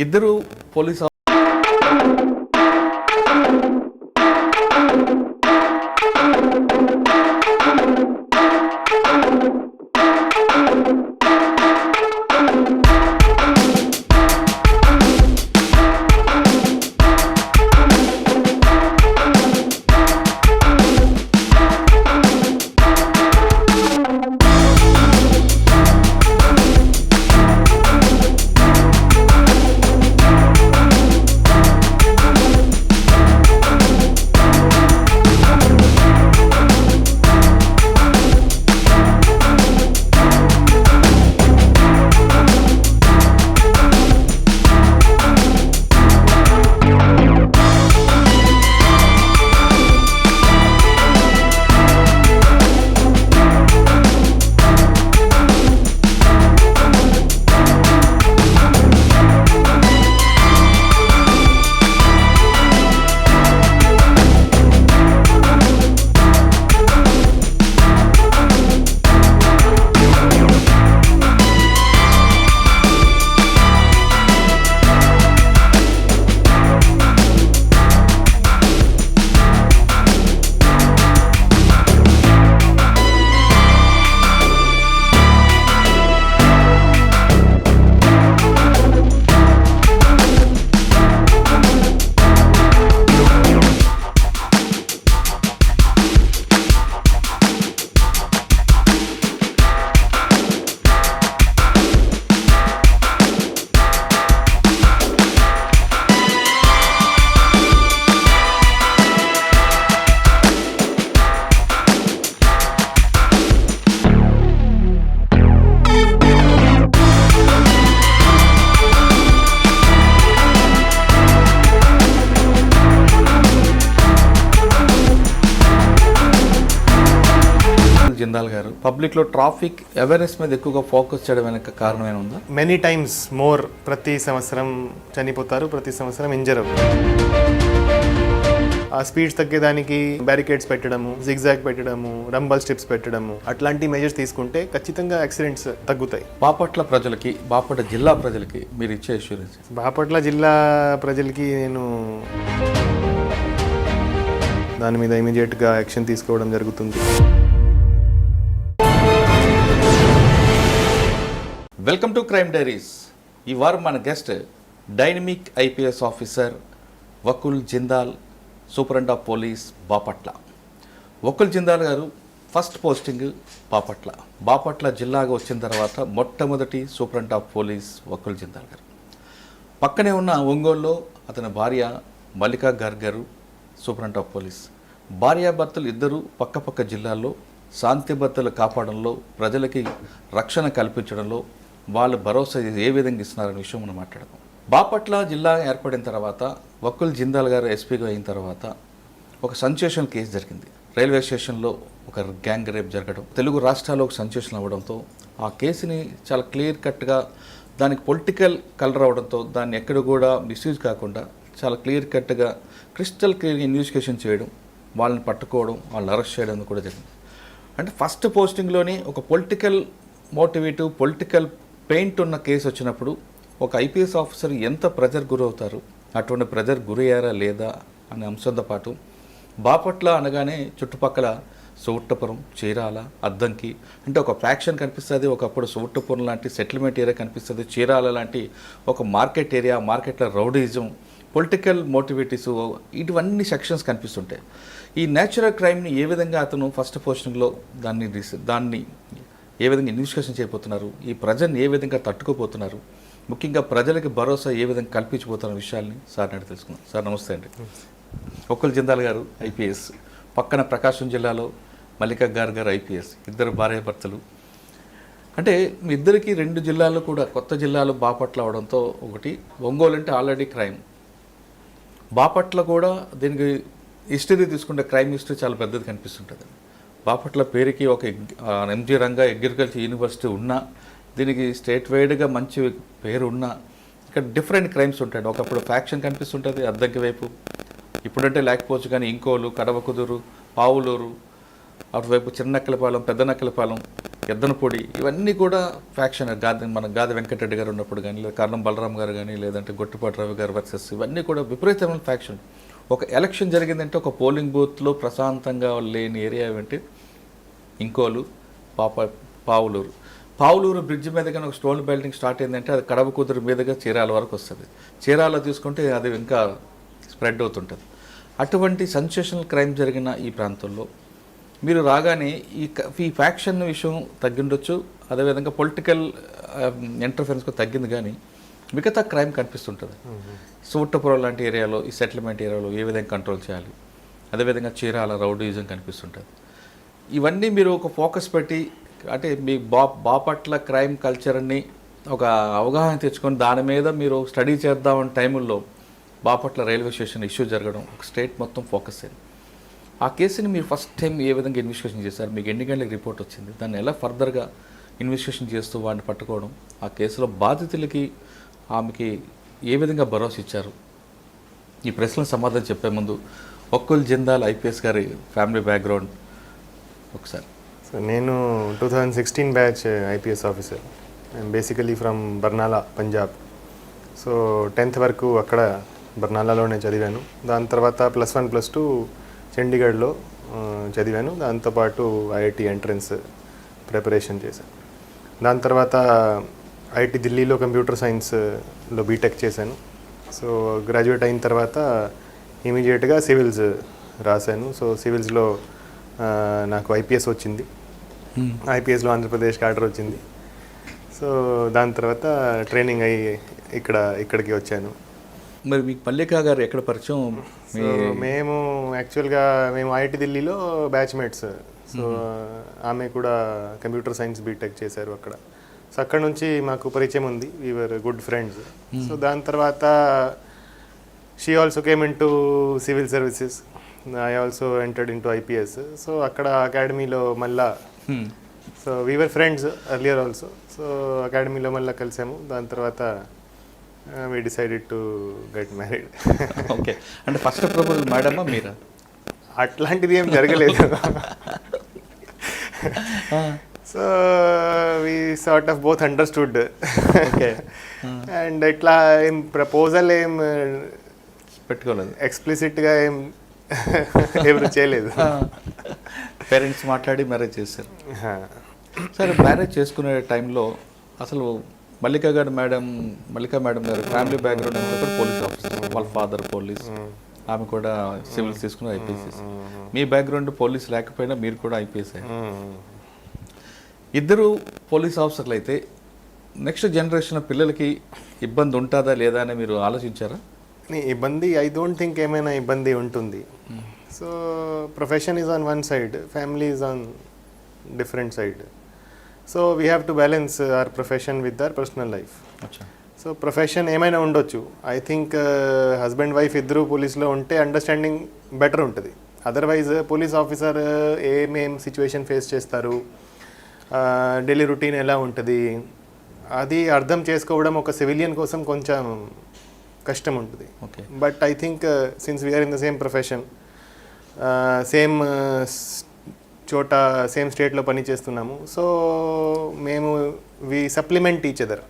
ఇద్దరు పోలీసు జిందాల్ గారు పబ్లిక్లో ట్రాఫిక్ అవేర్నెస్ మీద ఎక్కువగా ఫోకస్ చేయడం వెనక కారణమైన ఉందా? Many times more. ప్రతి సంవత్సరం చనిపోతారు, ప్రతి సంవత్సరం ఇంజర్ అవుతారు. ఆ స్పీడ్స్ తగ్గేదానికి బ్యారికేడ్స్ పెట్టడము, జిగ్జాగ్ పెట్టడము, రంబల్ స్ట్రిప్స్ పెట్టడము, అట్లాంటి మెజర్స్ తీసుకుంటే ఖచ్చితంగా యాక్సిడెంట్స్ తగ్గుతాయి. బాపట్ల ప్రజలకి, బాపట్ల జిల్లా ప్రజలకి మీరు ఇచ్చే ఇన్సూరెన్స్? బాపట్ల జిల్లా ప్రజలకి నేను దాని మీద ఇమీడియట్గా యాక్షన్ తీసుకోవడం జరుగుతుంది. Welcome to crime diaries. ఈ వారం మన guest dynamic IPS officer Vakul Jindal, superintendent of police Bapatla. Vakul Jindal గారు ఫస్ట్ పోస్టింగ్ బాపట్ల. బాపట్ల జిల్లాగా వచ్చిన తర్వాత మొట్టమొదటి superintendent of police Vakul Jindal గారు. పక్కనే ఉన్న ఒంగోలులో అతని భార్య మల్లికా గార్గ్ గారు సూపరింటెండెంట్ ఆఫ్ పోలీస్. భార్యాభర్తలు ఇద్దరు పక్కపక్క జిల్లాల్లో శాంతి భద్రతలు కాపాడంలో, ప్రజలకి రక్షణ కల్పించడంలో వాళ్ళు భరోసా ఏ విధంగా ఇస్తున్నారనే విషయం మనం మాట్లాడదాం. బాపట్ల జిల్లా ఏర్పడిన తర్వాత వకుల్ జిందాల్ గారు ఎస్పీగా అయిన తర్వాత ఒక సెన్సేషనల్ కేసు జరిగింది. రైల్వే స్టేషన్లో ఒక గ్యాంగ్ రేప్ జరగడం, తెలుగు రాష్ట్రాల్లో ఒక సెన్సేషన్ అవ్వడంతో ఆ కేసుని చాలా క్లియర్ కట్గా దానికి పొలిటికల్ కలర్ అవడంతో దాన్ని ఎక్కడ కూడా మిస్యూజ్ కాకుండా చాలా క్లియర్ కట్గా క్రిస్టల్ క్లియర్గా ఇన్వెస్టిగేషన్ చేయడం, వాళ్ళని పట్టుకోవడం, వాళ్ళని అరెస్ట్ చేయడం కూడా జరిగింది. అంటే ఫస్ట్ పోస్టింగ్లోనే ఒక పొలిటికల్ మోటివేటివ్, పొలిటికల్ పెయింట్ ఉన్న కేసు వచ్చినప్పుడు ఒక ఐపీఎస్ ఆఫీసర్ ఎంత ప్రెజర్ గురవుతారు, అటువంటి ప్రెజర్ గురయ్యారా లేదా అనే అంశంతో పాటు బాపట్ల అనగానే చుట్టుపక్కల సోట్టపురం, చీరాల, అద్దంకి అంటే ఒక ఫ్యాక్షన్ కనిపిస్తుంది. ఒకప్పుడు సోట్టపురం లాంటి సెటిల్మెంట్ ఏరియా కనిపిస్తుంది. చీరాల లాంటి ఒక మార్కెట్ ఏరియా, మార్కెట్లో రౌడీజం, పొలిటికల్ మోటివేటివ్స్, ఇటువన్నీ సెక్షన్స్ కనిపిస్తుంటాయి. ఈ నేచురల్ క్రైమ్ని ఏ విధంగా అతను ఫస్ట్ పోస్టింగ్లో దాన్ని ఏ విధంగా ఇన్వెస్టిగేషన్ చేయబోతున్నారు, ఈ ప్రజల్ని ఏ విధంగా తట్టుకోబోతున్నారు, ముఖ్యంగా ప్రజలకి భరోసా ఏ విధంగా కల్పించబోతున్న విషయాల్ని సార్ నాటి తెలుసుకున్నాం. సార్ నమస్తే అండి. వకుల్ జిందాల్ గారు ఐపీఎస్, పక్కన ప్రకాశం జిల్లాలో మల్లికా గార్గ్ గారు ఐపీఎస్, ఇద్దరు భార్యాభర్తలు. అంటే మీ ఇద్దరికి రెండు జిల్లాలు కూడా కొత్త జిల్లాలు బాపట్ల అవడంతో, ఒకటి ఒంగోలు అంటే ఆల్రెడీ క్రైమ్, బాపట్ల కూడా దీనికి హిస్టరీ తీసుకుంటే క్రైమ్ హిస్టరీ చాలా పెద్దది కనిపిస్తుంటుంది. బాపట్ల పేరుకి ఒక ఎంజీ రంగా అగ్రికల్చర్ యూనివర్సిటీ ఉన్నా, దీనికి స్టేట్ వైడ్గా మంచి పేరు ఉన్నా, ఇక్కడ డిఫరెంట్ క్రైమ్స్ ఉంటాయి. ఒకప్పుడు ఫ్యాక్షన్ కనిపిస్తుంటుంది అద్దంకి వైపు, ఇప్పుడంటే లేకపోవచ్చు కానీ ఇంకోలు, కడవకుదురు, పావులూరు, అటువైపు చిన్న నక్కలపాలెం, పెద్ద నక్కలపాలెం, ఎద్దనపొడి, ఇవన్నీ కూడా ఫ్యాక్షన్. గాది వెంకటరెడ్డి గారు ఉన్నప్పుడు కానీ, లేదా కర్ణం బలరాం గారు కానీ, లేదంటే గొట్టిపాటి రవి గారు వర్సెస్, ఇవన్నీ కూడా విపరీతమైన ఫ్యాక్షన్. ఒక ఎలక్షన్ జరిగిందంటే ఒక పోలింగ్ బూత్లో ప్రశాంతంగా లేని ఏరియా ఏంటి ఇంకోలు, పావులూరు బ్రిడ్జ్ మీద కానీ ఒక స్టోన్ బిల్డింగ్ స్టార్ట్ అయిందంటే అది కడవ కుదురు మీదుగా చీరాల వరకు వస్తుంది. చీరాల తీసుకుంటే అది ఇంకా స్ప్రెడ్ అవుతుంటుంది. అటువంటి సెన్సేషనల్ క్రైమ్ జరిగిన ఈ ప్రాంతంలో మీరు రాగానే ఈ ఫ్యాక్షన్ విషయం తగ్గిండొచ్చు, అదేవిధంగా పొలిటికల్ ఇంటర్ఫరెన్స్ కూడా తగ్గింది, కానీ మిగతా క్రైమ్ కనిపిస్తుంటుంది. సూట్టపురం లాంటి ఏరియాలో, ఈ సెటిల్మెంట్ ఏరియాలో ఏ విధంగా కంట్రోల్ చేయాలి, అదేవిధంగా చీరాల రౌడీజం కనిపిస్తుంటుంది. ఇవన్నీ మీరు ఒక ఫోకస్ పెట్టి, అంటే మీ బాపట్ల క్రైమ్ కల్చర్ని ఒక అవగాహన తెచ్చుకొని దాని మీద మీరు స్టడీ చేద్దామన్న టైముల్లో బాపట్ల రైల్వే స్టేషన్ ఇష్యూ జరగడం ఒక స్టేట్ మొత్తం ఫోకస్ అయింది. ఆ కేసుని మీరు ఫస్ట్ టైం ఏ విధంగా ఇన్వెస్టిగేషన్ చేశారు? మీకు ఎన్ని గంటలకు రిపోర్ట్ వచ్చింది? దాన్ని ఎలా ఫర్దర్గా ఇన్వెస్టిగేషన్ చేస్తూ వాడిని పట్టుకోవడం, ఆ కేసులో బాధితులకి ఆమెకి ఏ విధంగా భరోసా ఇచ్చారు? ఈ ప్రశ్నలకు సమాధానం చెప్పే ముందు వకుల్ జిందాల్ ఐపీఎస్ గారి ఫ్యామిలీ బ్యాక్గ్రౌండ్ ఒకసారి. సో నేను 2016 batch IPS officer. I'm basically from Barnala, Punjab. So 10th వరకు అక్కడ బర్నాలాలోనే చదివాను. దాని తర్వాత +1 +2 చండీగఢ్లో చదివాను. దాంతోపాటు ఐఐటి ఎంట్రన్స్ ప్రిపరేషన్ చేశాను. దాని తర్వాత ఐఐటి ఢిల్లీలో కంప్యూటర్ సైన్స్లో బీటెక్ చేశాను. సో గ్రాడ్యుయేట్ అయిన తర్వాత ఇమీడియట్గా సివిల్స్ రాశాను. సో సివిల్స్లో నాకు ఐపీఎస్ వచ్చింది. ఐపీఎస్లో ఆంధ్రప్రదేశ్కి ఆర్డర్ వచ్చింది. సో దాని తర్వాత ట్రైనింగ్ అయ్యి ఇక్కడికి వచ్చాను. మరి మీకు మల్లికా గారు ఎక్కడ పరిచయం? సో మేము యాక్చువల్గా ఐఐటి ఢిల్లీలో బ్యాచ్మేట్స్. సో ఆమె కూడా కంప్యూటర్ సైన్స్ బీటెక్ చేశారు అక్కడ. సో అక్కడ నుంచి మాకు పరిచయం ఉంది. We are good friends. సో దాని తర్వాత she also came in to civil services. I also entered in to IPS. So అక్కడ అకాడమీలో మళ్ళా, so we are friends earlier also. So అకాడమీలో మళ్ళీ కలిసాము. దాని తర్వాత we decided to get married. Okay, అంటే ఫస్ట్ ప్రపోజల్ మేడమా మీరా? అట్లాంటిది ఏం జరగలేదు. So we sort of both understood. Okay. And ఇట్లా ఏం ప్రపోజల్ ఏం పెట్టుకోలేదు, ఎక్స్ప్లిసిట్గా ఏం ఎవరు చేయలేదు. పేరెంట్స్ మాట్లాడి మ్యారేజ్ చేశారు. సరే, మ్యారేజ్ చేసుకునే టైంలో అసలు మల్లికా మేడం గారు ఫ్యామిలీ బ్యాక్గ్రౌండ్ అంతా కూడా పోలీస్ ఆఫీసర్. వాళ్ళ ఫాదర్ పోలీస్, ఆమె కూడా సివిల్స్ తీసుకుని ఐపీఎస్. మీ బ్యాక్గ్రౌండ్ పోలీస్ లేకపోయినా మీరు కూడా ఐపీఎస్ అయ్యారు. ఇద్దరు పోలీస్ ఆఫీసర్లు అయితే నెక్స్ట్ జనరేషన్ పిల్లలకి ఇబ్బంది ఉంటుందా లేదా అని మీరు ఆలోచించారా? ఇబ్బంది, ఐ డోంట్ థింక్ ఏమైనా ఇబ్బంది ఉంటుంది. So profession is on one side, family is on different side. So we have to balance our profession with our personal life. So profession ఏమైనా ఉండొచ్చు. ఐ థింక్ హస్బెండ్ వైఫ్ ఇద్దరు పోలీస్లో ఉంటే understanding better ఉంటుంది. Otherwise police officer ఏమేం situation face చేస్తారు, daily routine ఎలా ఉంటుంది, అది అర్థం చేసుకోవడం ఒక సివిలియన్ కోసం కొంచెం కష్టం ఉంటుంది. But I think since we are in the same profession, same చోట సేమ్ స్టేట్లో పని చేస్తున్నాము. సో మేము we supplement each other,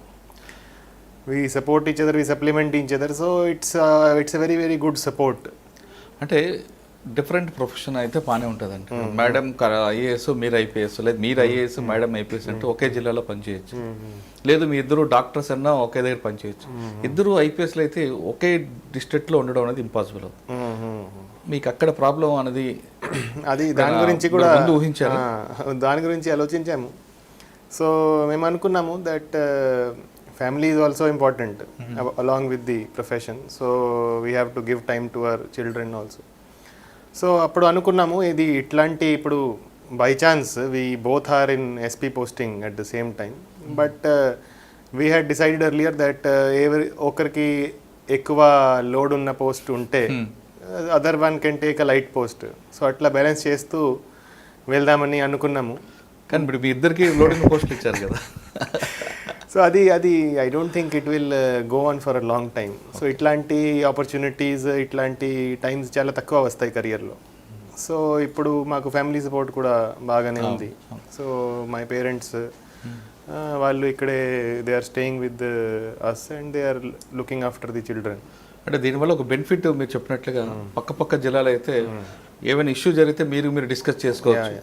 we support each other, we supplement each other. So it's a very very good support. అంటే different profession అయితే బాగానే ఉంటుందండి. Madam IAS, మీరు ఐపీఎస్, లేదు మీరు ఐఏఎస్ మేడం ఐపీఎస్ అంటే ఒకే జిల్లాలో పనిచేయచ్చు. లేదు మీ ఇద్దరు డాక్టర్స్ అన్నా ఒకే దగ్గర పనిచేయచ్చు. ఇద్దరు ఐపీఎస్లు అయితే ఒకే డిస్ట్రిక్ట్లో ఉండడం అనేది ఇంపాసిబుల్ అవుతుంది. మీకు అక్కడ ప్రాబ్లం అనేది అది దాని గురించి కూడా ఊహించారు, దాని గురించి ఆలోచించాము. సో మేము అనుకున్నాము that family is also important along with the profession. So we have to give time to our children also. So అప్పుడు అనుకున్నాము ఇది ఇట్లాంటి, ఇప్పుడు by chance we both are in SP posting at the same time. But we had decided earlier that ఒకరికి ఎక్కువ load ఉన్న post ఉంటే other one can take a light post. So అట్లా బ్యాలెన్స్ చేస్తూ వెళ్దామని అనుకున్నాము. కానీ ఇప్పుడు మీ ఇద్దరికి లోడింగ్ పోస్ట్ ఇచ్చారు కదా. సో అది I don't think it will go on for a long time. So ఇట్లాంటి ఆపర్చునిటీస్, ఇట్లాంటి టైమ్స్ చాలా తక్కువ వస్తాయి కెరియర్లో. సో ఇప్పుడు మాకు ఫ్యామిలీ సపోర్ట్ కూడా బాగానే ఉంది. సో మై పేరెంట్స్ వాళ్ళు ఇక్కడే they are staying with us and they are looking after the children. అంటే దీనివల్ల ఒక బెనిఫిట్ మీరు చెప్పినట్లుగా పక్క జిల్లాలో అయితే ఏమైనా ఇష్యూ జరిగితే మీరు డిస్కస్ చేసుకోవచ్చు,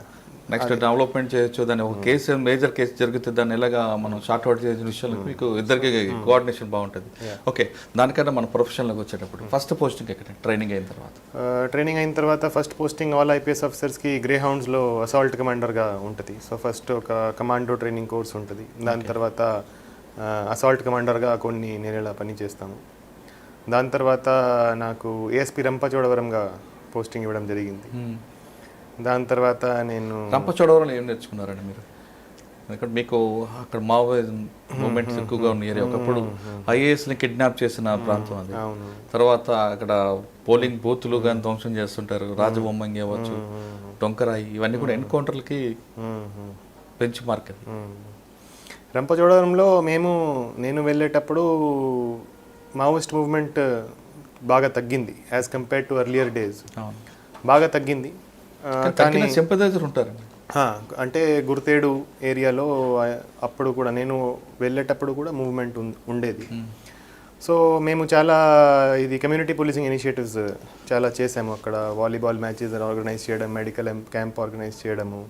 నెక్స్ట్ డెవలప్మెంట్ చేయొచ్చు. దాని ఒక కేసు మేజర్ కేసు జరిగితే దాన్ని ఎలాగా మనం షార్ట్ అవుట్ చేసే విషయంలో మీకు ఇద్దరికి కోఆర్డినేషన్ బాగుంటుంది. ఓకే, దానికన్నా మన ప్రొఫెషన్లోకి వచ్చేటప్పుడు ఫస్ట్ పోస్టింగ్ ఎక్కడ ట్రైనింగ్ అయిన తర్వాత? ట్రైనింగ్ అయిన తర్వాత ఫస్ట్ పోస్టింగ్ ఆల్ ఐపీఎస్ ఆఫీసర్స్కి గ్రే హౌండ్స్లో అసాల్ట్ కమాండర్గా ఉంటుంది. సో ఫస్ట్ ఒక కమాండో ట్రైనింగ్ కోర్స్ ఉంటుంది, దాని తర్వాత అసాల్ట్ కమాండర్గా కొన్ని నెలల పని చేస్తాము. దాని తర్వాత నాకు ఏఎస్పీ రంపచోడవరంగా పోస్టింగ్ ఇవ్వడం జరిగింది. దాని తర్వాత నేను రంపచోడవరంలో ఏం నేర్చుకున్నారండి మీరు? ఎందుకంటే మీకు అక్కడ మావోయిజం మూమెంట్స్ ఎక్కువగా ఉన్న ఏరియా, ఒకప్పుడు ఐఏఎస్ని కిడ్నాప్ చేసిన ప్రాంతం అది. తర్వాత అక్కడ పోలింగ్ బూత్లు కానీ ధ్వంసం చేస్తుంటారు, రాజబొమ్మంగి అవ్వచ్చు, డొంకరాయి, ఇవన్నీ కూడా ఎన్కౌంటర్లకి బెంచ్ మార్క్ అది. రంపచోడవరంలో నేను వెళ్ళేటప్పుడు మావోయిస్ట్ మూవ్మెంట్ బాగా తగ్గింది as compare to earlier days, బాగా తగ్గింది. సింపథైజర్ ఉంటారు అంటే గుర్తేడు ఏరియాలో అప్పుడు కూడా నేను వెళ్ళేటప్పుడు కూడా మూవ్మెంట్ ఉండేది. సో మేము చాలా ఇది కమ్యూనిటీ పోలీసింగ్ ఇనిషియేటివ్స్ చాలా చేసాము. అక్కడ వాలీబాల్ మ్యాచెస్ ఆర్గనైజ్ చేయడం, మెడికల్ క్యాంప్ ఆర్గనైజ్ చేయడము,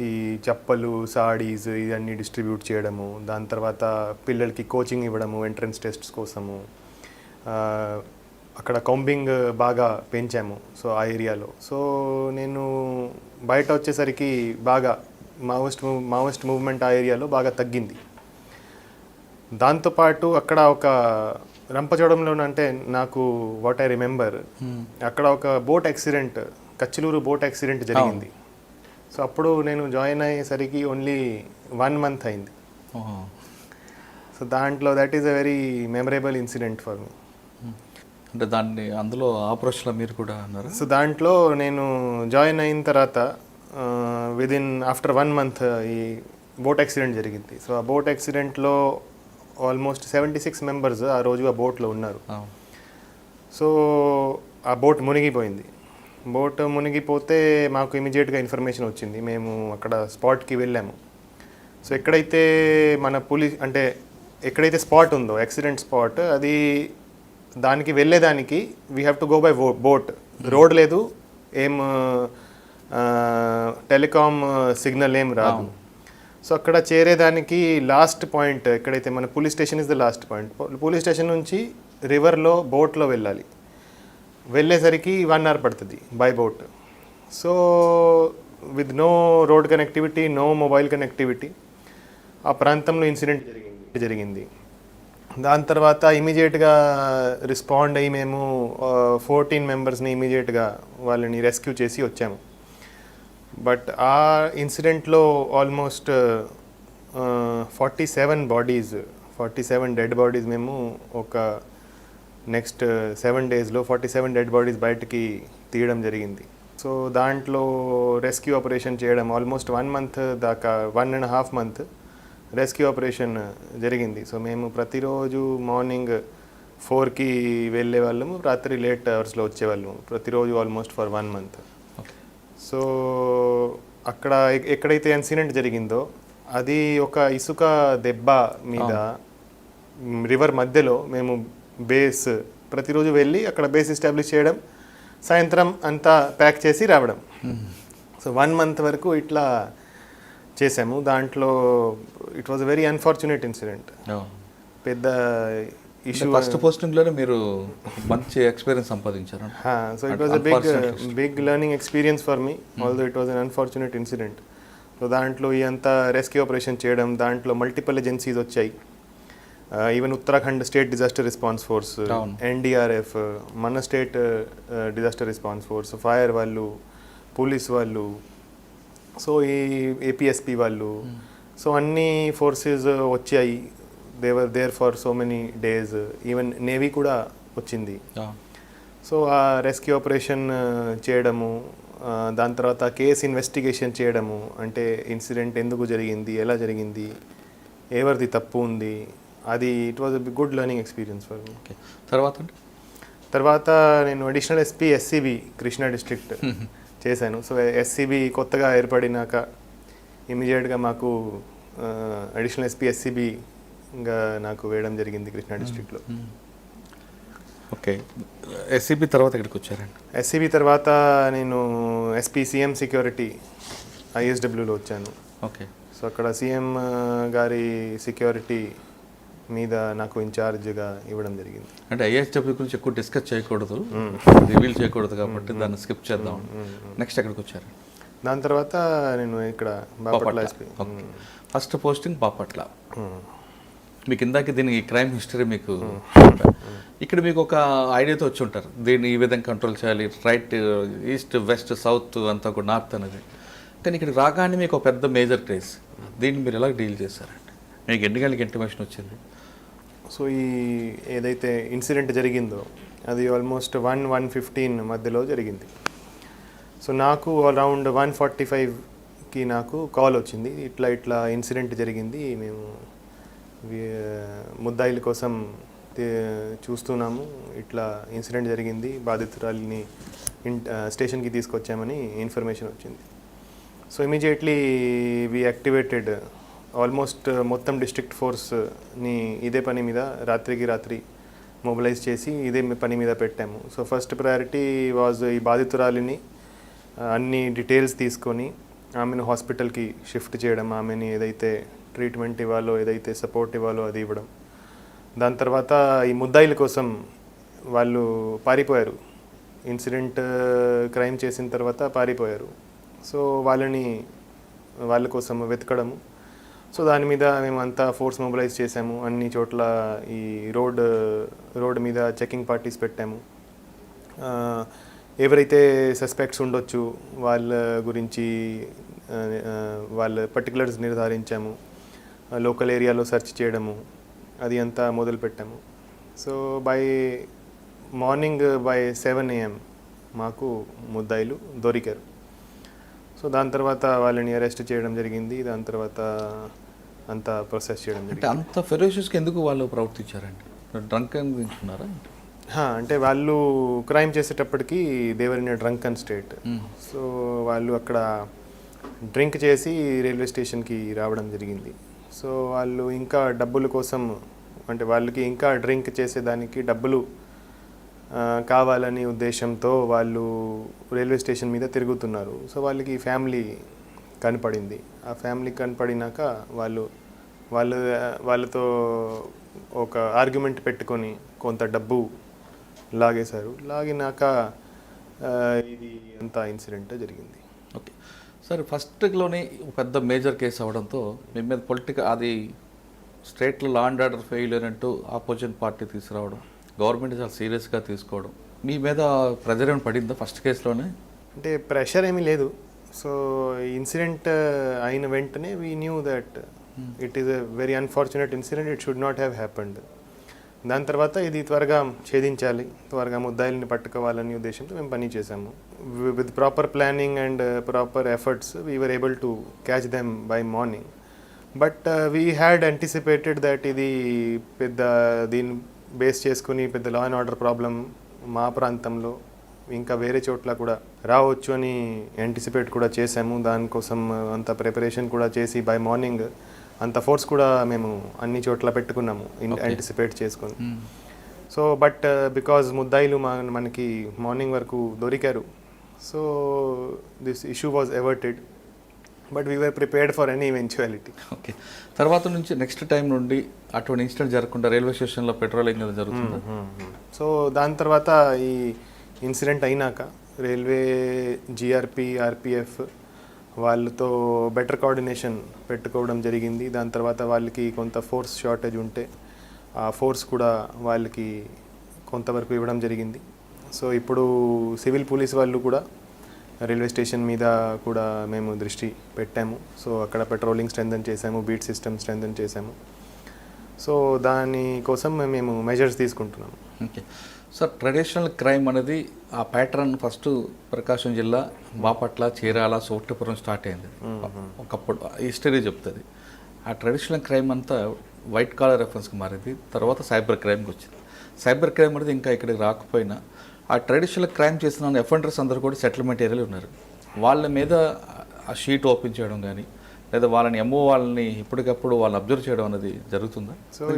ఈ చెప్పలు, సాడీస్ ఇవన్నీ డిస్ట్రిబ్యూట్ చేయడము, దాని తర్వాత పిల్లలకి కోచింగ్ ఇవ్వడము ఎంట్రన్స్ టెస్ట్స్ కోసము. అక్కడ కాంబింగ్ బాగా పెంచాము సో ఆ ఏరియాలో. సో నేను బయట వచ్చేసరికి బాగా మావోయిస్ట్ మూవ్మెంట్ ఆ ఏరియాలో బాగా తగ్గింది. దాంతోపాటు అక్కడ ఒక రంపచోడంలో అంటే నాకు వాట్ ఐ రిమెంబర్, అక్కడ ఒక బోట్ యాక్సిడెంట్, కచ్చిలూరు బోట్ యాక్సిడెంట్ జరిగింది. సో అప్పుడు నేను జాయిన్ అయ్యేసరికి ఓన్లీ 1 month అయింది. సో దాంట్లో that is a very memorable incident for me. అంటే దాన్ని అందులో ఆపరేషన్లో మీరు కూడా అన్నారు. సో దాంట్లో నేను జాయిన్ అయిన తర్వాత ఆఫ్టర్ 1 month ఈ బోట్ యాక్సిడెంట్ జరిగింది. సో ఆ బోట్ యాక్సిడెంట్లో ఆల్మోస్ట్ 76 members ఆ రోజు ఆ బోట్లో ఉన్నారు. సో ఆ బోట్ మునిగిపోయింది. బోట్ మునిగిపోతే మాకు ఇమీడియట్గా ఇన్ఫర్మేషన్ వచ్చింది. మేము అక్కడ స్పాట్కి వెళ్ళాము. సో ఎక్కడైతే మన అంటే ఎక్కడైతే స్పాట్ ఉందో యాక్సిడెంట్ స్పాట్, అది దానికి వెళ్ళేదానికి we have to go by boat. Road లేదు, ఏం టెలికామ్ సిగ్నల్ ఏం రాదు. సో అక్కడ చేరేదానికి లాస్ట్ పాయింట్ ఎక్కడైతే మన police station is the last point. Police station నుంచి రివర్లో బోట్లో వెళ్ళాలి. వెళ్ళేసరికి 1 hour పడుతుంది by boat. So with no road connectivity, no mobile connectivity, ఆ ప్రాంతంలో ఇన్సిడెంట్ జరిగింది. దాని తర్వాత ఇమీడియట్గా రెస్పాండ్ అయ్యి మేము 14 members-ని ఇమీడియట్గా వాళ్ళని రెస్క్యూ చేసి వచ్చాము. బట్ ఆ ఇన్సిడెంట్లో ఆల్మోస్ట్ 47 డెడ్ బాడీస్ మేము ఒక నెక్స్ట్ 7 days-లో 47 డెడ్ బాడీస్ బయటకి తీయడం జరిగింది. సో దాంట్లో రెస్క్యూ ఆపరేషన్ చేయడం ఆల్మోస్ట్ 1 month దాకా, 1.5 months రెస్క్యూ ఆపరేషన్ జరిగింది. సో మేము ప్రతిరోజు మార్నింగ్ 4కి వెళ్ళే వాళ్ళము, రాత్రి లేట్ అవర్స్లో వచ్చేవాళ్ళము ప్రతిరోజు ఆల్మోస్ట్ ఫర్ 1 month. సో అక్కడ ఎక్కడైతే ఇన్సిడెంట్ జరిగిందో అది ఒక ఇసుక దెబ్బ మీద రివర్ మధ్యలో మేము బేస్ ప్రతిరోజు వెళ్ళి అక్కడ బేస్ ఎస్టాబ్లిష్ చేయడం, సాయంత్రం అంతా ప్యాక్ చేసి రావడం. సో 1 month వరకు ఇట్లా చేసాము. దాంట్లో it was very unfortunate incident, పెద్ద ఇష్యూ. ఫస్ట్ పోస్టింగ్లోనే మీరు మంచి ఎక్స్పీరియన్స్ సంపాదించారు. So it was a big learning experience for me, although it was un unfortunate incident. So దాంట్లో ఈ అంతా రెస్క్యూ ఆపరేషన్ చేయడం, దాంట్లో మల్టిపుల్ ఏజెన్సీస్ వచ్చాయి. Even Uttarakhand state disaster response force, NDRF, మన state disaster response force, fire వాళ్ళు, police వాళ్ళు, so ఈ ఏపీఎస్పీ వాళ్ళు, సో అన్ని ఫోర్సెస్ వచ్చాయి. They were there for so many days. Even navy కూడా వచ్చింది. సో ఆ రెస్క్యూ ఆపరేషన్ చేయడము, దాని తర్వాత కేసు ఇన్వెస్టిగేషన్ చేయడము, అంటే ఇన్సిడెంట్ ఎందుకు జరిగింది, ఎలా జరిగింది, ఎవరిది తప్పు ఉంది, అది it was good learning experience for మీ. తర్వాత తర్వాత నేను additional SP SCB Krishna district చేశాను. సో ఎస్సీబీ కొత్తగా ఏర్పడినాక ఇమీడియట్గా మాకు అడిషనల్ ఎస్పీ ఎస్సీబీ ఇంకా నాకు వేయడం జరిగింది కృష్ణా డిస్ట్రిక్ట్లో. ఓకే, ఎస్సీబీ తర్వాత ఇక్కడికి వచ్చారండి? ఎస్సీబీ తర్వాత నేను ఎస్పీ సీఎం సెక్యూరిటీ ఐఎస్డబ్ల్యూలో వచ్చాను. ఓకే. సో అక్కడ సీఎం గారి సెక్యూరిటీ మీద నాకు ఇన్ఛార్జ్గా ఇవ్వడం జరిగింది. అంటే ఐఎస్డబ్ల్యూ గురించి ఎక్కువ డిస్కస్ చేయకూడదు, రివీల్ చేయకూడదు కాబట్టి దాన్ని స్కిప్ చేద్దాం. నెక్స్ట్ ఎక్కడికి వచ్చారు? దాని తర్వాత నేను ఇక్కడ Bapatla SP. First posting Bapatla. మీకు ఇందాక దీని క్రైమ్ హిస్టరీ మీకు ఇక్కడ మీకు ఒక ఐడియాతో వచ్చి ఉంటారు, దీన్ని ఈ విధంగా కంట్రోల్ చేయాలి, రైట్, ఈస్ట్, వెస్ట్, సౌత్ అంతా కూడా నార్త్ అనేది. కానీ ఇక్కడ రాగానే మీకు ఒక పెద్ద మేజర్ కేస్, దీన్ని మీరు ఎలా డీల్ చేశారండి? మీకు ఎన్ని గంటలకి ఇంటిమేషన్ వచ్చింది? సో ఈ ఏదైతే ఇన్సిడెంట్ జరిగిందో అది ఆల్మోస్ట్ 1:15 మధ్యలో జరిగింది. సో నాకు అరౌండ్ 1:45కి నాకు కాల్ వచ్చింది, ఇట్లా ఇట్లా ఇన్సిడెంట్ జరిగింది, మేము ముద్దాయిల కోసం చూస్తున్నాము, ఇట్లా ఇన్సిడెంట్ జరిగింది, బాధితురాలిని స్టేషన్కి తీసుకొచ్చామని ఇన్ఫర్మేషన్ వచ్చింది. So immediately we activated almost మొత్తం డిస్ట్రిక్ట్ ఫోర్స్ని ఇదే పని మీద రాత్రికి రాత్రి మొబిలైజ్ చేసి ఇదే పని మీద పెట్టాము. సో ఫస్ట్ ప్రయారిటీ వాజ్ ఈ బాధితురాలిని అన్ని డీటెయిల్స్ తీసుకొని ఆమెను హాస్పిటల్కి షిఫ్ట్ చేయడం, ఆమెని ఏదైతే ట్రీట్మెంట్ ఇవ్వాలో, ఏదైతే సపోర్ట్ ఇవ్వాలో అది ఇవ్వడం. దాని తర్వాత ఈ ముద్దాయిల కోసం వాళ్ళు పారిపోయారు, ఇన్సిడెంట్ క్రైమ్ చేసిన తర్వాత పారిపోయారు. సో వాళ్ళ కోసం వెతకడము. సో దాని మీద మేము అంతా ఫోర్స్ మొబిలైజ్ చేసాము, అన్ని చోట్ల ఈ రోడ్ మీద చెకింగ్ పార్టీస్ పెట్టాము. ఎవరైతే సస్పెక్ట్స్ ఉండొచ్చు వాళ్ళ గురించి వాళ్ళ పర్టికులర్స్ నిర్ధారించాము, లోకల్ ఏరియాలో సెర్చ్ చేయడము అది అంతా మొదలుపెట్టాము. సో మార్నింగ్ బై 7 AM మాకు ముద్దాయిలు దొరికారు. సో దాని తర్వాత వాళ్ళని అరెస్ట్ చేయడం జరిగింది, దాని తర్వాత అంతా ప్రాసెస్ చేయడం జరిగింది. అంటే అంత ఫెరోషియస్గా ఎందుకు వాళ్ళు ప్రవర్తించారండి? డ్రంక్ అనుకున్నారా? అంటే వాళ్ళు క్రైమ్ చేసేటప్పటికి they were in drunken state. So వాళ్ళు అక్కడ డ్రింక్ చేసి రైల్వే స్టేషన్కి రావడం జరిగింది. సో వాళ్ళు ఇంకా డబ్బుల కోసం, అంటే వాళ్ళకి ఇంకా డ్రింక్ చేసేదానికి డబ్బులు కావాలని ఉద్దేశంతో వాళ్ళు రైల్వే స్టేషన్ మీద తిరుగుతున్నారు. సో వాళ్ళకి ఫ్యామిలీ కనపడింది. ఆ ఫ్యామిలీ కనపడినాక వాళ్ళతో ఒక ఆర్గ్యుమెంట్ పెట్టుకొని కొంత డబ్బు లాగేశారు. లాగినాక ఇది అంతా ఇన్సిడెంట్ జరిగింది. ఓకే సార్, ఫస్ట్లోనే పెద్ద మేజర్ కేసు అవడంతో మీ మీద పొలిటికల్ అది స్టేట్లో లా అండ్ ఆర్డర్ ఫెయిల్యూర్ అంటూ ఆపోజిషన్ పార్టీ తీసుకురావడం, గవర్నమెంట్ చాలా సీరియస్గా తీసుకోవడం, మీ మీద ప్రెజర్ ఏమైనా పడిందా ఫస్ట్ కేసులోనే? అంటే ప్రెషర్ ఏమీ లేదు. సో ఇన్సిడెంట్ అయిన వెంటనే we knew that it is a very unfortunate incident, it should not have happened. దాని తర్వాత ఇది త్వరగా ఛేదించాలి, త్వరగా ముద్దాయిల్ని పట్టుకోవాలనే ఉద్దేశంతో మేము పని చేసాము. With proper planning and proper efforts we were able to catch them by morning. But we had anticipated that ఇది పెద్ద దీన్ని బేస్ చేసుకుని పెద్ద లా అండ్ ఆర్డర్ ప్రాబ్లం మా ప్రాంతంలో ఇంకా వేరే చోట్ల కూడా రావచ్చు అని యాంటిసిపేట్ కూడా చేసాము. దానికోసం అంత ప్రిపరేషన్ కూడా చేసి బై మార్నింగ్ అంత ఫోర్స్ కూడా మేము అన్ని చోట్ల పెట్టుకున్నాము యాంటిసిపేట్ చేసుకొని. సో బట్ బికాజ్ ముద్దాయిలు మనకి మార్నింగ్ వరకు దొరికారు, so this issue was averted, but we were prepared for any eventuality. Okay, తర్వాత నుంచి నెక్స్ట్ టైం నుండి అటువంటి ఇన్సిడెంట్ జరగకుండా రైల్వే స్టేషన్లో పెట్రోలింగ్ జరుగుతుంది. సో దాని తర్వాత ఈ ఇన్సిడెంట్ అయినాక రైల్వే జిఆర్పి ఆర్పిఎఫ్ వాళ్ళతో బెటర్ కోఆర్డినేషన్ పెట్టుకోవడం జరిగింది. దాని తర్వాత వాళ్ళకి కొంత ఫోర్స్ షార్టేజ్ ఉంటే ఆ ఫోర్స్ కూడా వాళ్ళకి కొంతవరకు ఇవ్వడం జరిగింది. సో ఇప్పుడు సివిల్ పోలీస్ వాళ్ళు కూడా రైల్వే స్టేషన్ మీద కూడా మేము దృష్టి పెట్టాము. సో అక్కడ పెట్రోలింగ్ స్ట్రెంథన్ చేసాము, బీట్ సిస్టమ్ స్ట్రెంథన్ చేసాము. సో దానికోసం మేము మెజర్స్ తీసుకుంటున్నాము. ఓకే సార్, ట్రెడిషనల్ క్రైమ్ అనేది ఆ ప్యాటర్న్ ఫస్ట్ ప్రకాశం జిల్లా బాపట్ల, చీరాల, సోట్టిపురం స్టార్ట్ అయింది. ఒకప్పుడు హిస్టరీ చెప్తుంది. ఆ ట్రెడిషనల్ క్రైమ్ అంతా వైట్ కాలర్ రెఫరెన్స్కి మారింది, తర్వాత సైబర్ క్రైమ్కి వచ్చింది. సైబర్ క్రైమ్ అనేది ఇంకా ఇక్కడికి రాకపోయినా ఆ ట్రెడిషనల్ క్రైమ్ చేసిన ఎఫెండర్స్ అందరూ కూడా సెటిల్మెంట్ ఏరియాలో ఉన్నారు. వాళ్ళ మీద ఆ షీట్ ఓపెన్ చేయడం కానీ లేదా వాళ్ళని వాళ్ళని ఎప్పటికప్పుడు వాళ్ళని అబ్జర్వ్ చేయడం అనేది జరుగుతుందా?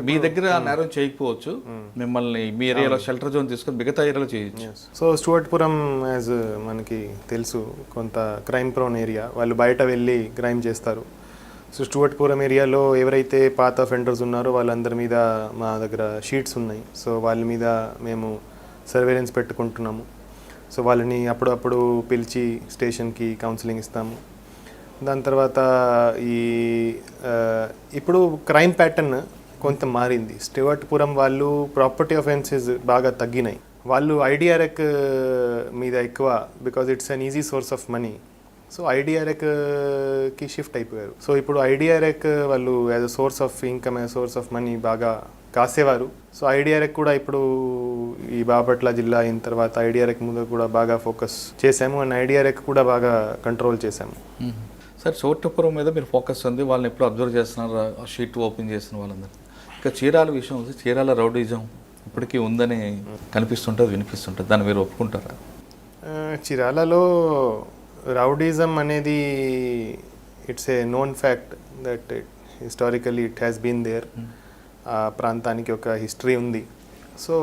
మీ దగ్గర నేరం చేయకపోవచ్చు, మిమ్మల్ని మీ ఏరియాలో షెల్టర్ జోన్ తీసుకొని మిగతా ఏరియాలో చేయొచ్చు. సో స్టూవర్ట్పురం యాజ్ మనకి తెలుసు కొంత క్రైమ్ ప్రోన్ ఏరియా, వాళ్ళు బయట వెళ్ళి క్రైమ్ చేస్తారు. సో స్టూవర్ట్పురం ఏరియాలో ఎవరైతే పాత అఫెండర్స్ ఉన్నారో వాళ్ళందరి మీద మా దగ్గర షీట్స్ ఉన్నాయి. సో వాళ్ళ మీద మేము సర్వేలెన్స్ పెట్టుకుంటున్నాము. సో వాళ్ళని అప్పుడప్పుడు పిలిచి స్టేషన్కి కౌన్సిలింగ్ ఇస్తాము. దాని తర్వాత ఇప్పుడు క్రైమ్ ప్యాటర్న్ కొంత మారింది. స్టూవర్ట్పురం వాళ్ళు ప్రాపర్టీ అఫెన్సెస్ బాగా తగ్గినాయి. వాళ్ళు ఐడిఆర్ఎక్ మీద ఎక్కువ, because it's an easy source of money. So ఐడిఆర్ఎక్కి షిఫ్ట్ అయిపోయారు. సో ఇప్పుడు ఐడిఆర్ఎక్ వాళ్ళు as a source of income, as source of money బాగా కాసేవారు. సో ఐడిఆర్ఎక్ కూడా ఇప్పుడు ఈ బాపట్ల జిల్లా అయిన తర్వాత ఐడిఆర్ఎక్ మీద కూడా బాగా ఫోకస్ చేశాము అండ్ ఐడిఆర్ఎక్ కూడా బాగా కంట్రోల్ చేశాము. సార్, స్టూవర్ట్పురం మీద మీరు ఫోకస్ ఉంది, వాళ్ళని ఎప్పుడు అబ్జర్వ్ చేస్తున్నారు, ఆ షీట్ ఓపెన్ చేసిన వాళ్ళందరూ. ఇంకా చీరాల విషయం ఉంది, చీరాల రౌడీజం ఇప్పటికీ ఉందని కనిపిస్తుంటుంది, వినిపిస్తుంటుంది. దాన్ని మీరు ఒప్పుకుంటారా? చీరాలలో రౌడీజం అనేది it's a known fact that historically it has been there. ఆ ప్రాంతానికి ఒక హిస్టరీ ఉంది. సో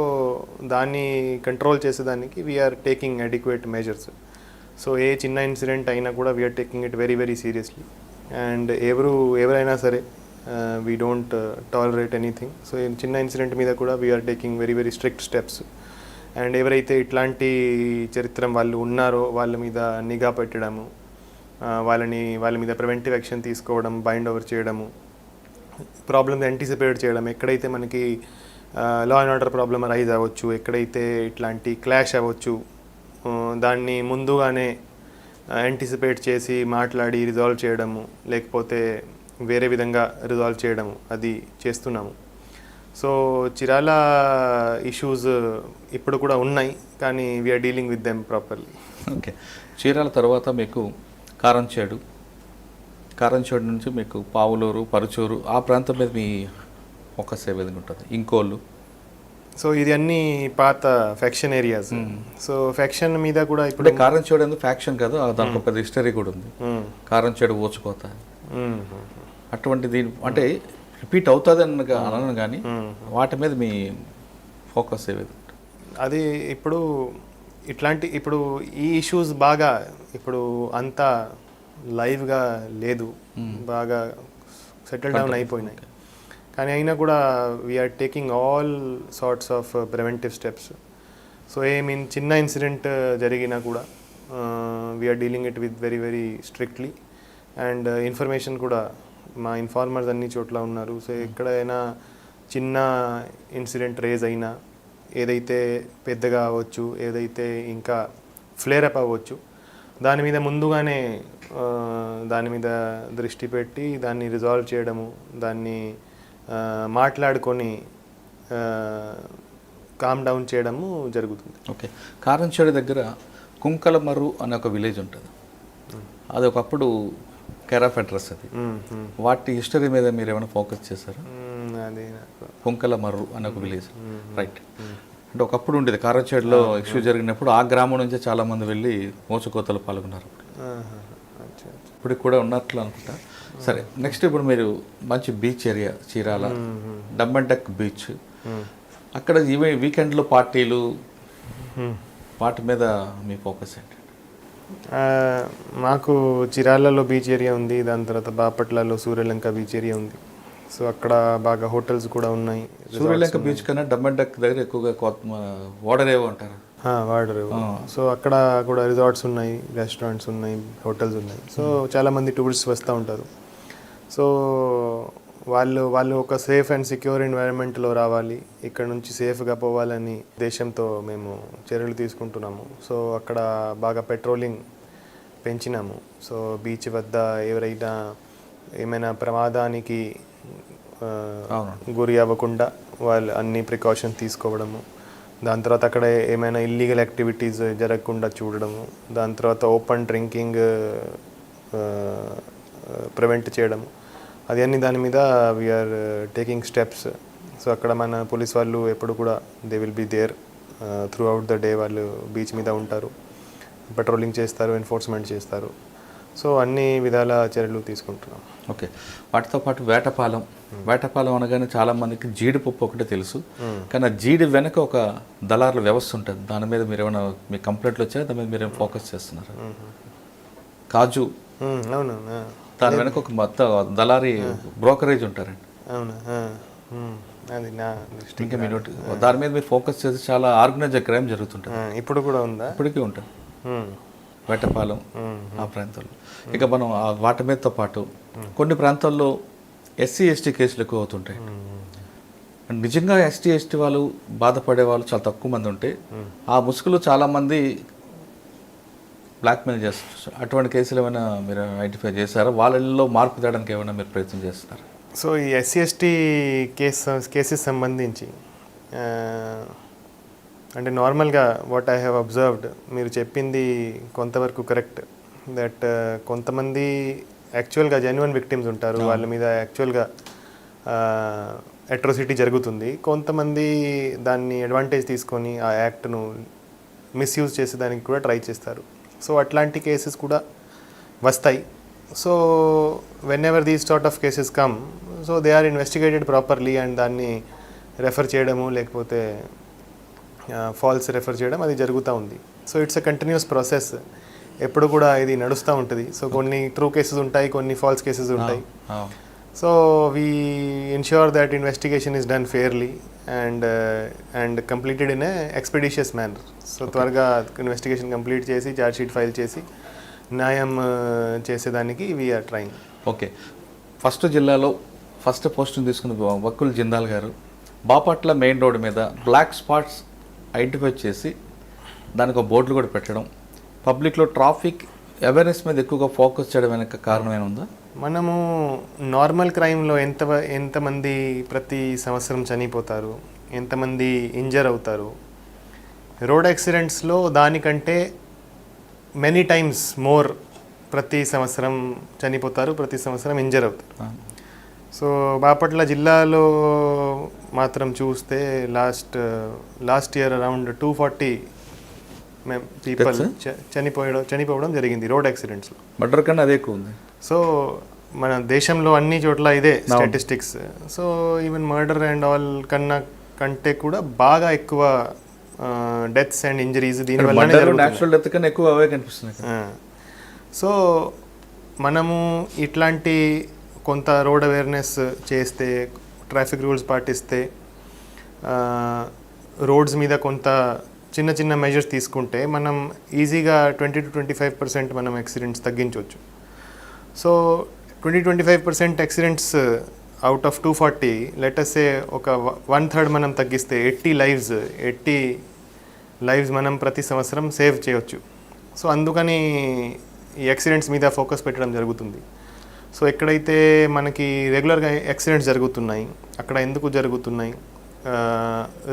దాన్ని కంట్రోల్ చేసేదానికి we are taking adequate measures. So ఏ చిన్న ఇన్సిడెంట్ అయినా కూడా we are taking it very very seriously. And ఎవరైనా సరే we don't tolerate anything. So చిన్న ఇన్సిడెంట్ మీద కూడా we are taking very very strict steps. And ఎవరైతే ఇట్లాంటి చరిత్ర వాళ్ళు ఉన్నారో వాళ్ళ మీద నిఘా పెట్టడము, వాళ్ళ మీద ప్రివెంటివ్ యాక్షన్ తీసుకోవడం, బైండ్ ఓవర్ చేయడము, ప్రాబ్లమ్స్ యాంటిసిపేట్ చేయడం. ఎక్కడైతే మనకి law and order problem rise అవ్వచ్చు, ఎక్కడైతే ఇట్లాంటి క్లాష్ అవ్వచ్చు, దాన్ని ముందుగానే యాంటిసిపేట్ చేసి మాట్లాడి రిజాల్వ్ చేయడము, లేకపోతే వేరే విధంగా రిజాల్వ్ చేయడము, అది చేస్తున్నాము. సో చీరాల ఇష్యూస్ ఇప్పుడు కూడా ఉన్నాయి, కానీ we are dealing with them properly. Okay. Chirala తర్వాత మీకు కారంచేడు నుంచి మీకు పావులూరు, పరుచూరు, ఆ ప్రాంతం మీద మీ ఫోకస్ ఏ విధంగా ఉంటుంది? ఇంకోళ్ళు. సో ఇది అన్ని పాత ఫ్యాక్షన్ ఏరియాస్. సో ఫ్యాక్షన్ మీద కూడా ఇప్పుడు కారంచేడు ఎందుకు ఫ్యాక్షన్ కాదు, దానికి ఒక హిస్టరీ కూడా ఉంది. కారంచేడు ఊచుకోత అటువంటి దీని అంటే రిపీట్ అవుతుంది అనను, కానీ వాటి మీద మీ ఫోకస్ ఏ విధంగా? అది ఇప్పుడు ఇప్పుడు ఈ ఇష్యూస్ బాగా ఇప్పుడు అంతా లైవ్గా లేదు, బాగా సెటిల్ డౌన్ అయిపోయినాయి. కానీ అయినా కూడా we are taking all sorts of preventive steps. So చిన్న ఇన్సిడెంట్ జరిగినా కూడా we are dealing it with very very strictly. And information కూడా మా ఇన్ఫార్మర్స్ అన్ని చోట్ల ఉన్నారు. సో ఎక్కడైనా చిన్న ఇన్సిడెంట్ రేజ్ అయినా, ఏదైతే పెద్దగా అవ్వచ్చు, ఏదైతే ఇంకా ఫ్లేరప్ అవ్వచ్చు, దాని మీద ముందుగానే దాని మీద దృష్టి పెట్టి దాన్ని రిజాల్వ్ చేయడము, దాన్ని మాట్లాడుకొని కామ్ డౌన్ చేయడము జరుగుతుంది. ఓకే. కారంచేడు దగ్గర కుంకలమర్రు అనే ఒక విలేజ్ ఉంటుంది. అది ఒకప్పుడు కేర్ ఆఫ్ అడ్రస్. అది వాటి హిస్టరీ మీద మీరు ఏమైనా ఫోకస్ చేశారా? అది కుంకలమర్రు అనే ఒక విలేజ్, రైట్. అంటే ఒకప్పుడు ఉండేది కారంచేడులో ఇష్యూ జరిగినప్పుడు ఆ గ్రామం నుంచే చాలామంది వెళ్ళి మోసకోతలు పాల్గొన్నారు. ఇప్పుడు కూడా ఉన్నట్లు అనుకుంటా. సరే, నెక్స్ట్ ఇప్పుడు మీరు మంచి బీచ్ ఏరియా చీరాల, డమ్ అండ్ డక్ బీచ్. అక్కడ వీకెండ్లో పార్టీలు, వాటి మీద మీ ఫోకస్ ఏంటి? మాకు చీరాలలో బీచ్ ఏరియా ఉంది, దాని తర్వాత బాపట్లలో సూర్యలంక బీచ్ ఏరియా ఉంది. సో అక్కడ బాగా హోటల్స్ కూడా ఉన్నాయి. సూర్యలంక బీచ్ కన్నా డమ్ అండ్ డక్ దగ్గర ఎక్కువగా వాడరేవో అంటారు. వాడరేవో. సో అక్కడ కూడా రిసార్ట్స్ ఉన్నాయి, రెస్టారెంట్స్ ఉన్నాయి, హోటల్స్ ఉన్నాయి. సో చాలామంది టూరిస్ట్ వస్తూ ఉంటారు. సో వాళ్ళు ఒక సేఫ్ అండ్ సెక్యూర్ ఎన్వైరన్మెంట్లో రావాలి, ఇక్కడ నుంచి సేఫ్గా పోవాలని దేశంతో మేము చర్యలు తీసుకుంటున్నాము. సో అక్కడ బాగా పెట్రోలింగ్ పెంచినాము. సో బీచ్ వద్ద ఎవరైనా ఏమైనా ప్రమాదానికి గురి అవ్వకుండా వాళ్ళు అన్ని ప్రికాషన్ తీసుకోవడము, దాని తర్వాత అక్కడ ఏమైనా ఇల్లీగల్ యాక్టివిటీస్ జరగకుండా చూడడము, దాని తర్వాత ఓపెన్ డ్రింకింగ్ ప్రివెంట్ చేయడము, అది అన్ని దాని మీద వీఆర్ టేకింగ్ స్టెప్స్. సో అక్కడ మన పోలీస్ వాళ్ళు ఎప్పుడు కూడా they will be there throughout the day. వాళ్ళు బీచ్ మీద ఉంటారు, పెట్రోలింగ్ చేస్తారు, ఎన్ఫోర్స్మెంట్ చేస్తారు. సో అన్ని విధాల చర్యలు తీసుకుంటున్నాం. ఓకే, వాటితో పాటు వేటపాలెం అనగానే చాలామందికి జీడిపప్పు ఒకటే తెలుసు, కానీ ఆ జీడి వెనక ఒక దళారుల వ్యవస్థ ఉంటుంది. దాని మీద మీరు ఏమైనా మీ కంప్లైంట్లు వచ్చాయా? దాని మీద మీరు ఏమైనా ఫోకస్ చేస్తున్నారు? కాజు, అవును, దాని వెనక ఒక మొత్తం దళారీ బ్రోకరేజ్ ఉంటారండి. అవునా, అది నా ఇంకా మీ నోటి దాని మీద మీరు ఫోకస్ చేసి చాలా ఆర్గనైజ్డ్ క్రైమ్ జరుగుతుంటుంది. ఇప్పుడు కూడా ఉందా? ఇప్పటికీ ఉంటుంది వేటపాలెం ఆ ప్రాంతాల్లో. ఇక మనం వాటి మీదతో పాటు కొన్ని ప్రాంతాల్లో ఎస్సీ ఎస్టీ కేసులు ఎక్కువ అవుతుంటాయి. నిజంగా ఎస్టీ ఎస్టీ వాళ్ళు బాధపడే వాళ్ళు చాలా తక్కువ మంది ఉంటే ఆ ముసుగులు చాలామంది బ్లాక్మెయిల్ చేస్తారు. అటువంటి కేసులు ఏమైనా మీరు ఐడెంటిఫై చేశారా? వాళ్ళల్లో మార్పు తేయడానికి ఏమైనా మీరు ప్రయత్నం చేస్తున్నారు? సో ఈ ఎస్సీ ఎస్టీ కేసెస్ సంబంధించి అంటే నార్మల్గా వాట్ ఐ హ్యావ్ అబ్జర్వ్డ్, మీరు చెప్పింది కొంతవరకు కరెక్ట్. దట్ కొంతమంది యాక్చువల్గా జెన్యున్ విక్టిమ్స్ ఉంటారు, వాళ్ళ మీద యాక్చువల్గా అట్రోసిటీ జరుగుతుంది. కొంతమంది దాన్ని అడ్వాంటేజ్ తీసుకొని ఆ యాక్ట్ను మిస్యూజ్ చేసేదానికి కూడా ట్రై చేస్తారు. సో అట్లాంటి కేసెస్ కూడా వస్తాయి. So whenever these sort of cases come, so they are investigated properly and దాన్ని రెఫర్ చేయడము లేకపోతే ఫాల్స్ రెఫర్ చేయడం అది జరుగుతూ ఉంది. So it's a continuous process, ఎప్పుడు కూడా ఇది నడుస్తూ ఉంటుంది. సో కొన్ని ట్రూ కేసెస్ ఉంటాయి, కొన్ని ఫాల్స్ కేసెస్ ఉంటాయి. So we ensure that investigation is done fairly and completed in a expeditious manner. So త్వరగా ఇన్వెస్టిగేషన్ కంప్లీట్ చేసి ఛార్జ్ షీట్ ఫైల్ చేసి న్యాయం చేసేదానికి వీఆర్ ట్రైంగ్. ఓకే, ఫస్ట్ జిల్లాలో ఫస్ట్ పోస్టును తీసుకున్న వకుల్ జిందాల్ గారు బాపట్ల మెయిన్ రోడ్డు మీద బ్లాక్ స్పాట్స్ ఐడెంటిఫై చేసి దానికి ఒక బోర్డులు కూడా పెట్టడం, పబ్లిక్లో ట్రాఫిక్ అవేర్నెస్ మీద ఎక్కువగా ఫోకస్ చేయడం వెనక కారణం ఏమైనా ఉందా? మనము నార్మల్ క్రైమ్లో ఎంతమంది ప్రతి సంవత్సరం చనిపోతారు, ఎంతమంది ఇంజర్ అవుతారు, రోడ్ యాక్సిడెంట్స్లో దానికంటే మెనీ టైమ్స్ మోర్ ప్రతి సంవత్సరం చనిపోతారు, ప్రతి సంవత్సరం ఇంజర్ అవుతారు. సో బాపట్ల జిల్లాలో మాత్రం చూస్తే లాస్ట్ ఇయర్ అరౌండ్ 240 పీపుల్ చనిపోవడం జరిగింది రోడ్ యాక్సిడెంట్స్లో. మర్డర్ కన్నా అదే ఎక్కువ ఉంది. సో మన దేశంలో అన్ని చోట్ల ఇదే statistics. So even murder and all కంటే కూడా బాగా ఎక్కువ డెత్స్ అండ్ ఇంజరీస్ దీనివల్ల నేచురల్ డెత్ కన్నా ఎక్కువ అవే కనిపిస్తున్నాయి. సో మనము ఇట్లాంటి కొంత రోడ్ అవేర్నెస్ చేస్తే, ట్రాఫిక్ రూల్స్ పాటిస్తే, రోడ్స్ మీద కొంత చిన్న చిన్న మెజర్స్ తీసుకుంటే మనం ఈజీగా 20 to 25% మనం యాక్సిడెంట్స్ తగ్గించవచ్చు. So 20-25% accidents out of 240 let us a ఒక 1/3 మనం తగ్గిస్తే 80 లైవ్స్ మనం ప్రతి సంవత్సరం సేవ్ చేయవచ్చు. సో అందుకని ఈ యాక్సిడెంట్స్ మీద ఫోకస్ పెట్టడం జరుగుతుంది. సో ఎక్కడైతే మనకి రెగ్యులర్గా యాక్సిడెంట్స్ జరుగుతున్నాయి అక్కడ ఎందుకు జరుగుతున్నాయి,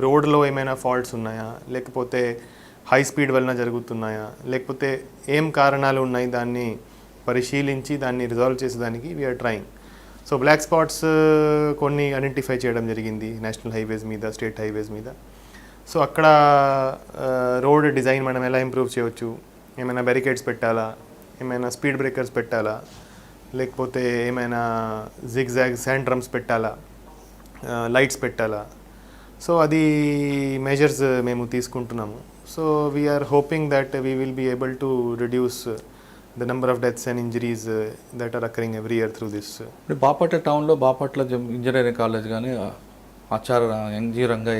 రోడ్లో ఏమైనా ఫాల్ట్స్ ఉన్నాయా, లేకపోతే హై స్పీడ్ వలన జరుగుతున్నాయా, లేకపోతే ఏం కారణాలు ఉన్నాయి, దాన్ని పరిశీలించి దాన్ని రిజాల్వ్ చేసేదానికి we are trying. So black spots కొన్ని ఐడెంటిఫై చేయడం జరిగింది నేషనల్ హైవేస్ మీద, స్టేట్ హైవేస్ మీద. సో అక్కడ రోడ్ డిజైన్ మనం ఎలా ఇంప్రూవ్ చేయవచ్చు, ఏమైనా బ్యారికేడ్స్ పెట్టాలా, ఏమైనా స్పీడ్ బ్రేకర్స్ పెట్టాలా, లేకపోతే ఏమైనా జిగ్జాగ్ శాండ్ డ్రమ్స్ పెట్టాలా, లైట్స్ పెట్టాలా. సో అది మెజర్స్ మేము తీసుకుంటున్నాము. So we are hoping that we will be able to reduce the number of deaths and injuries that are occurring every year through this. Bapatla టౌన్లో Bapatla engineering college కానీ Acharya NG Ranga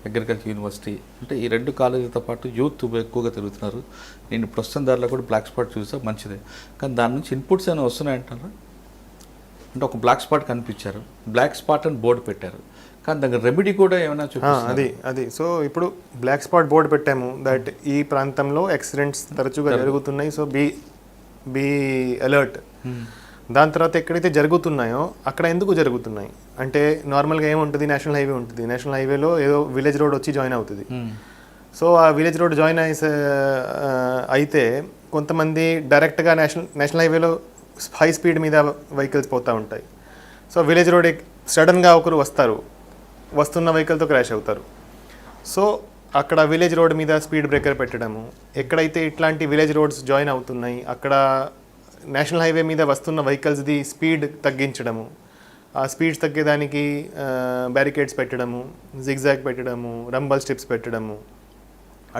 agriculture university అంటే ఈ రెండు కాలేజీలతో పాటు యూత్ ఎక్కువగా తిరుగుతున్నారు. నేను ప్రస్తుతం దారిలో కూడా బ్లాక్ స్పాట్ చూసా, మంచిదే. కానీ దాని నుంచి ఇన్పుట్స్ ఏమైనా వస్తున్నాయంటారా? అంటే ఒక బ్లాక్ స్పాట్ కనిపించారు, బ్లాక్ స్పాట్ అని బోర్డు పెట్టారు, కానీ దానికి రెమెడీ కూడా ఏమైనా చూపిస్తుంది? అది సో ఇప్పుడు బ్లాక్ స్పాట్ బోర్డు పెట్టాము దట్ ఈ ప్రాంతంలో యాక్సిడెంట్స్ తరచుగా జరుగుతున్నాయి, సో బీ అలర్ట్. దాని తర్వాత ఎక్కడైతే జరుగుతున్నాయో అక్కడ ఎందుకు జరుగుతున్నాయి అంటే నార్మల్గా ఏముంటుంది, నేషనల్ హైవే ఉంటుంది, నేషనల్ హైవేలో ఏదో విలేజ్ రోడ్ వచ్చి జాయిన్ అవుతుంది. సో ఆ విలేజ్ రోడ్ జాయిన్ అయితే కొంతమంది డైరెక్ట్గా నేషనల్ హైవేలో హై స్పీడ్ మీద వెహికల్స్ పోతూ ఉంటాయి. సో విలేజ్ రోడ్ సడన్గా ఒకరు వస్తారు వస్తున్న వెహికల్తో క్రాష్ అవుతారు. సో అక్కడ విలేజ్ రోడ్ మీద స్పీడ్ బ్రేకర్ పెట్టడము, ఎక్కడైతే ఇట్లాంటి విలేజ్ రోడ్స్ జాయిన్ అవుతున్నాయి అక్కడ నేషనల్ హైవే మీద వస్తున్న వెహికల్స్ది స్పీడ్ తగ్గించడము, ఆ స్పీడ్స్ తగ్గేదానికి బ్యారికేడ్స్ పెట్టడము, జిగ్జాగ్ పెట్టడము, రంబల్ స్ట్రిప్స్ పెట్టడము,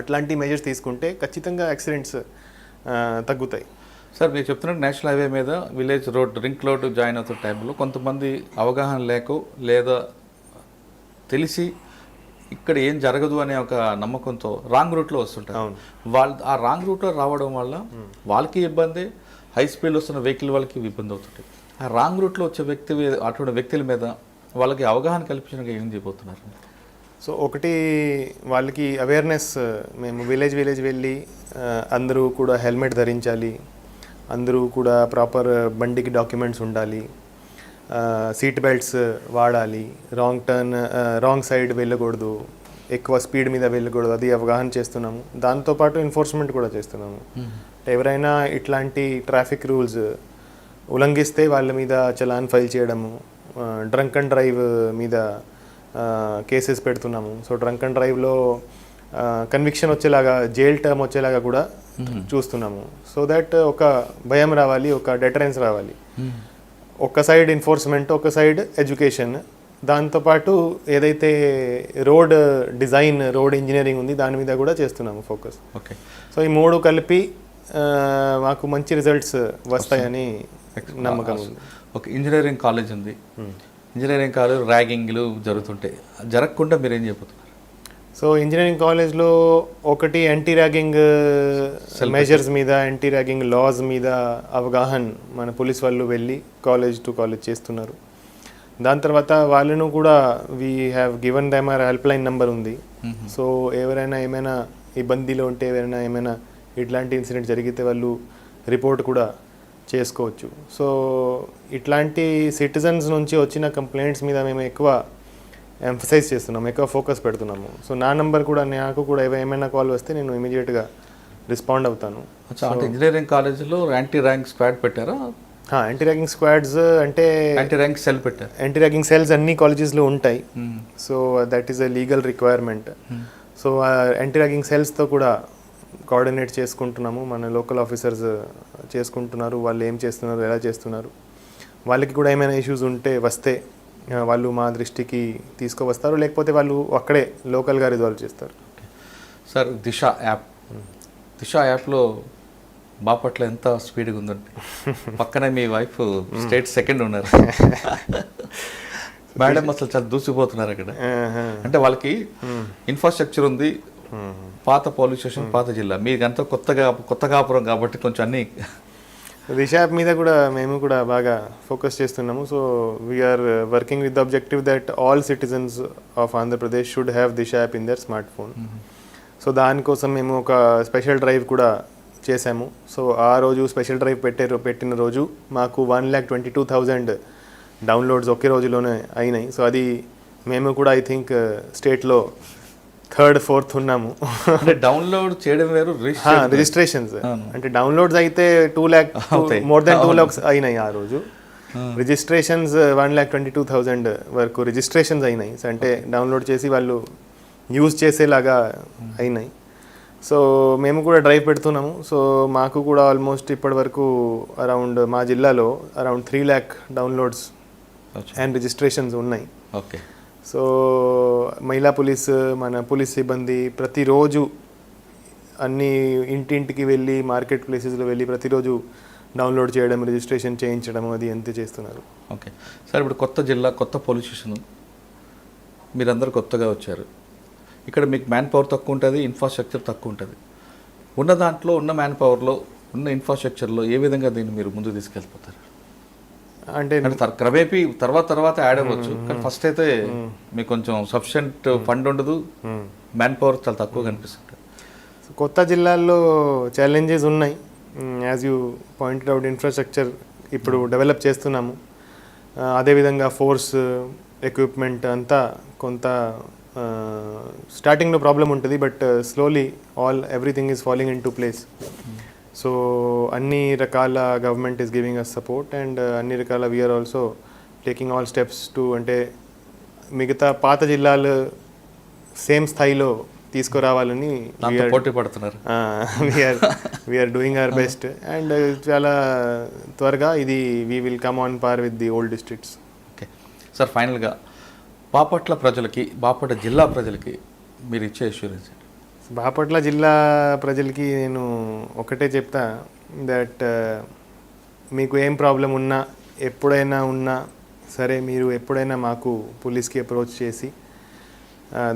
అట్లాంటి మెజర్స్ తీసుకుంటే ఖచ్చితంగా యాక్సిడెంట్స్ తగ్గుతాయి. సార్ మీరు చెప్తున్నట్టు నేషనల్ హైవే మీద village road rink road join అవుతున్న టైంలో కొంతమంది అవగాహన లేక లేదా తెలిసి ఇక్కడ ఏం జరగదు అనే ఒక నమ్మకంతో రాంగ్ రూట్లో వస్తుంటారు. వాళ్ళు ఆ రాంగ్ రూట్లో రావడం వల్ల వాళ్ళకి ఇబ్బంది, హై స్పీడ్లో వస్తున్న వెహికల్ వాళ్ళకి ఇబ్బంది అవుతుంటాయి. ఆ రాంగ్ రూట్లో వచ్చే అటువంటి వ్యక్తుల మీద వాళ్ళకి అవగాహన కల్పించడానికి ఏం చేయబోతున్నారు? సో ఒకటి వాళ్ళకి అవేర్నెస్, మేము విలేజ్ వెళ్ళి అందరూ కూడా హెల్మెట్ ధరించాలి, అందరూ కూడా ప్రాపర్ బండికి డాక్యుమెంట్స్ ఉండాలి, సీట్ బెల్ట్స్ వాడాలి, రాంగ్ సైడ్ వెళ్ళకూడదు, ఎక్కువ స్పీడ్ మీద వెళ్ళకూడదు, అది అవగాహన చేస్తున్నాము. దాంతోపాటు ఎన్ఫోర్స్మెంట్ కూడా చేస్తున్నాము. ఎవరైనా ఇట్లాంటి ట్రాఫిక్ రూల్స్ ఉల్లంఘిస్తే వాళ్ళ మీద చలాన్ ఫైల్ చేయడము, డ్రంక్ అండ్ డ్రైవ్ మీద కేసెస్ పెడుతున్నాము. సో డ్రంక్ అండ్ డ్రైవ్లో కన్విక్షన్ వచ్చేలాగా, జైల్ టర్మ్ వచ్చేలాగా కూడా చూస్తున్నాము. సో దట్ ఒక భయం రావాలి, ఒక డెటరెన్స్ రావాలి. ఒక సైడ్ ఎన్ఫోర్స్మెంట్, ఒక సైడ్ ఎడ్యుకేషన్, దాంతోపాటు ఏదైతే రోడ్ డిజైన్, రోడ్ ఇంజనీరింగ్ ఉంది దాని మీద కూడా చేస్తున్నాము ఫోకస్. ఓకే. సో ఈ మూడు కలిపి మాకు మంచి రిజల్ట్స్ వస్తాయని నమ్మకం ఉంది. ఓకే. ఇంజనీరింగ్ కాలేజ్ ఉంది, ఇంజనీరింగ్ కాలేజ్ ర్యాగింగ్లు జరుగుతుంటాయి, జరగకుండా మీరు ఏం చెప్పబోతున్నారు? సో ఇంజనీరింగ్ కాలేజ్లో ఒకటి యాంటీ ర్యాగింగ్ మెజర్స్ మీద, యాంటీ ర్యాగింగ్ లాస్ మీద అవగాహన మన పోలీస్ వాళ్ళు వెళ్ళి కాలేజ్ టు కాలేజ్ చేస్తున్నారు. దాని తర్వాత వాళ్ళను కూడా we have given them hour help line number ఉంది. సో ఎవరైనా ఏమైనా ఇబ్బందిలో ఉంటే, ఎవరైనా ఏమైనా ఇట్లాంటి ఇన్సిడెంట్ జరిగితే వాళ్ళు రిపోర్ట్ కూడా చేసుకోవచ్చు. సో ఇట్లాంటి సిటిజన్స్ నుంచి వచ్చిన కంప్లైంట్స్ మీద మేము ఎక్కువ ఎంఫసైజ్ చేస్తున్నాము, ఎక్కువ ఫోకస్ పెడుతున్నాము. సో నా నంబర్ కూడా, నాకు కూడా ఏమైనా కాల్ వస్తే నేను ఇమీడియట్గా రెస్పాండ్ అవుతాను. అంటే ఇంజనీరింగ్ కాలేజ్లో యాంటీ ర్యాంక్ స్క్వాడ్ పెట్టారా? యాంటీ ర్యాగింగ్ స్క్వాడ్స్ అంటే యాంటీ ర్యాంక్ సెల్ పెట్టారు. యాంటీ ర్యాగింగ్ సెల్స్ అన్ని కాలేజెస్లో ఉంటాయి. So that is a legal requirement. So ఆ యాంటీ ర్యాగింగ్ సెల్స్తో కూడా కోఆర్డినేట్ చేసుకుంటున్నాము. మన లోకల్ ఆఫీసర్స్ చేసుకుంటున్నారు, వాళ్ళు ఏం చేస్తున్నారు, ఎలా చేస్తున్నారు. వాళ్ళకి కూడా ఏమైనా ఇష్యూస్ ఉంటే వస్తే వాళ్ళు మా దృష్టికి తీసుకువస్తారు, లేకపోతే వాళ్ళు అక్కడే లోకల్గా రిజాల్వ్ చేస్తారు. సార్ దిశ యాప్లో బాపట్ల ఎంత స్పీడ్గా ఉందండి. పక్కనే మీ వైఫ్ స్టేట్ సెకండ్ ఉన్నారు. మేడం అసలు చాలా దూసిపోతున్నారు అక్కడ. అంటే వాళ్ళకి ఇన్ఫ్రాస్ట్రక్చర్ ఉంది, పాత పోలీస్ స్టేషన్, పాత జిల్లా, మీకంతా కొత్త కాపురం కాబట్టి కొంచెం అన్ని. దిశ యాప్ మీద కూడా మేము కూడా బాగా ఫోకస్ చేస్తున్నాము. So we are working with the objective that all citizens of Andhra Pradesh should have Disha app in their smart phone. So దానికోసం మేము ఒక స్పెషల్ డ్రైవ్ కూడా చేశాము. సో ఆ రోజు స్పెషల్ డ్రైవ్ పెట్టిన రోజు మాకు 1,22,000 డౌన్లోడ్స్ ఒకే రోజులోనే అయినాయి. సో అది మేము కూడా ఐ థింక్ స్టేట్లో 3rd 4th ఉన్నాము. అంటే డౌన్లోడ్ చేయడం వేరు, రిజిస్ట్రేషన్స్ అంటే డౌన్లోడ్స్ అయితే 2 lakh, మోర్ దెన్ 2 lakhs అయినాయి ఆ రోజు. రిజిస్ట్రేషన్స్ 1,22,000 వరకు రిజిస్ట్రేషన్స్ అయినాయి. అంటే డౌన్లోడ్ చేసి వాళ్ళు యూజ్ చేసేలాగా అయినాయి. సో మేము కూడా డ్రైవ్ పెడుతున్నాము. సో మాకు కూడా ఆల్మోస్ట్ ఇప్పటి వరకు అరౌండ్ మా జిల్లాలో around 3 lakh downloads and registrations ఉన్నాయి. ఓకే. సో మహిళా పోలీస్, మన పోలీస్ సిబ్బంది ప్రతిరోజు అన్ని ఇంటింటికి వెళ్ళి, మార్కెట్ ప్లేసెస్లో వెళ్ళి ప్రతిరోజు డౌన్లోడ్ చేయడం, రిజిస్ట్రేషన్ చేయించడం, అది ఎంత చేస్తున్నారు. ఓకే సార్, ఇప్పుడు కొత్త జిల్లా, కొత్త పోలీస్ స్టేషన్, మీరందరూ కొత్తగా వచ్చారు. ఇక్కడ మీకు మ్యాన్ పవర్ తక్కువ ఉంటుంది, ఇన్ఫ్రాస్ట్రక్చర్ తక్కువ ఉంటుంది. ఉన్న దాంట్లో, ఉన్న మ్యాన్ పవర్లో, ఉన్న ఇన్ఫ్రాస్ట్రక్చర్లో ఏ విధంగా దీన్ని మీరు ముందుకు తీసుకెళ్ళిపోతారు? అంటే క్రమేపీ తర్వాత యాడ్ అవ్వచ్చు, కానీ ఫస్ట్ అయితే మీకు కొంచెం సఫిషియెంట్ ఫండ్ ఉండదు, మ్యాన్ పవర్ చాలా తక్కువ కనిపిస్తుంది. కొత్త జిల్లాల్లో ఛాలెంజెస్ ఉన్నాయి. As you pointed out, infrastructure ఇప్పుడు డెవలప్ చేస్తున్నాము. అదేవిధంగా ఫోర్స్, ఎక్విప్మెంట్ అంతా కొంత స్టార్టింగ్లో ప్రాబ్లం ఉంటుంది, but slowly everything is following into place. So అన్ని రకాల government is giving us support, and అన్ని రకాల we are also taking all steps to, అంటే మిగతా పాత జిల్లాలు సేమ్ స్థాయిలో తీసుకురావాలని దాంతో పోటీ పడుతున్నారు. We are doing our best and చాలా త్వరగా ఇది we will come on par with the old districts. Okay sir, ఫైనల్గా బాపట్ల ప్రజలకి, బాపట్ల జిల్లా ప్రజలకి మీరు ఇచ్చే అష్యూరెన్స్? బాపట్ల జిల్లా ప్రజలకి నేను ఒకటే చెప్తా, దట్ మీకు ఏం ప్రాబ్లం ఉన్నా ఎప్పుడైనా ఉన్నా సరే మీరు ఎప్పుడైనా మాకు పోలీస్కి అప్రోచ్ చేసి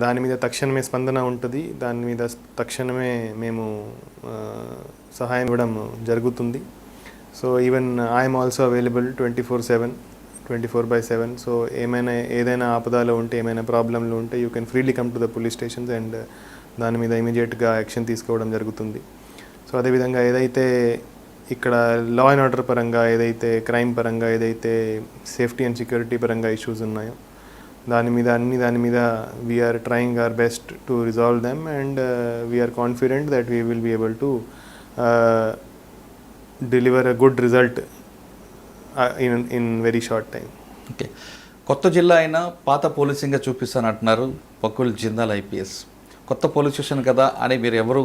దాని మీద తక్షణమే స్పందన ఉంటుంది, దాని మీద తక్షణమే మేము సహాయం ఇవ్వడం జరుగుతుంది. So even I'm also available 24/7. So ఏదైనా ఆపదలో ఉంటే, ఏమైనా ప్రాబ్లంలు ఉంటే you can freely come to the police stations and దాని మీద ఇమీడియట్గా యాక్షన్ తీసుకోవడం జరుగుతుంది. సో అదేవిధంగా ఏదైతే ఇక్కడ లా అండ్ ఆర్డర్ పరంగా, ఏదైతే క్రైమ్ పరంగా, ఏదైతే సేఫ్టీ అండ్ సెక్యూరిటీ పరంగా ఇష్యూస్ ఉన్నాయో దాని మీద we are trying our best to resolve them and we are confident that we will be able to deliver a good result in very short time. Okay, కొత్త జిల్లా అయినా పాత పోలీసింగ్గా చూపిస్తానంటున్నారు వకుల్ జిందాల్ ఐపీఎస్. కొత్త పోలీస్ స్టేషన్ కదా అని మీరు ఎవరు,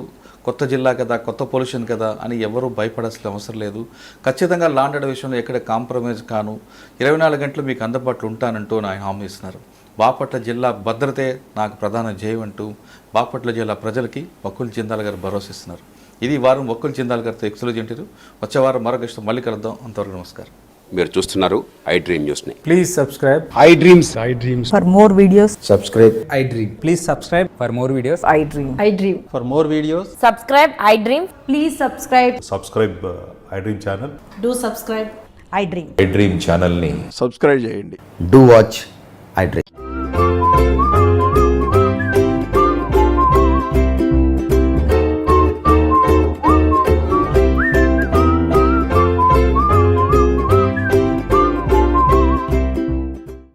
కొత్త జిల్లా కదా, కొత్త పోలీస్ స్టేషన్ కదా అని ఎవరు భయపడాల్సిన అవసరం లేదు. ఖచ్చితంగా లా అండ్ ఆర్డర్ విషయంలో ఎక్కడ కాంప్రమైజ్ కాను, 24 గంటలు మీకు అందుబాటులో ఉంటానంటూ ఆయన హామీ ఇస్తున్నారు. బాపట్ల జిల్లా భద్రతే నాకు ప్రధాన జయం అంటూ బాపట్ల జిల్లా ప్రజలకి వకుల్ జిందాల్ గారు భరోసా ఇస్తున్నారు. ఇది వారం వకుల్ జిందాల్ గారితో ఎక్స్క్లూజివ్ ఇంటర్వ్యూ. వచ్చే వారం మరొక ఇష్టం మళ్ళీ కలుద్దాం. అంతవరకు నమస్కారం. మీరు చూస్తున్నారు ఐ డ్రీమ్ న్యూస్ని. Please subscribe. I dreams. For more videos, Subscribe. I Dream. Please subscribe for more videos. I dream. I dream. For more videos, Subscribe, I dream. Please subscribe. Subscribe I dream channel. Do subscribe. I dream. I dream ఛానల్ని subscribe చేయండి. Do watch I Dream.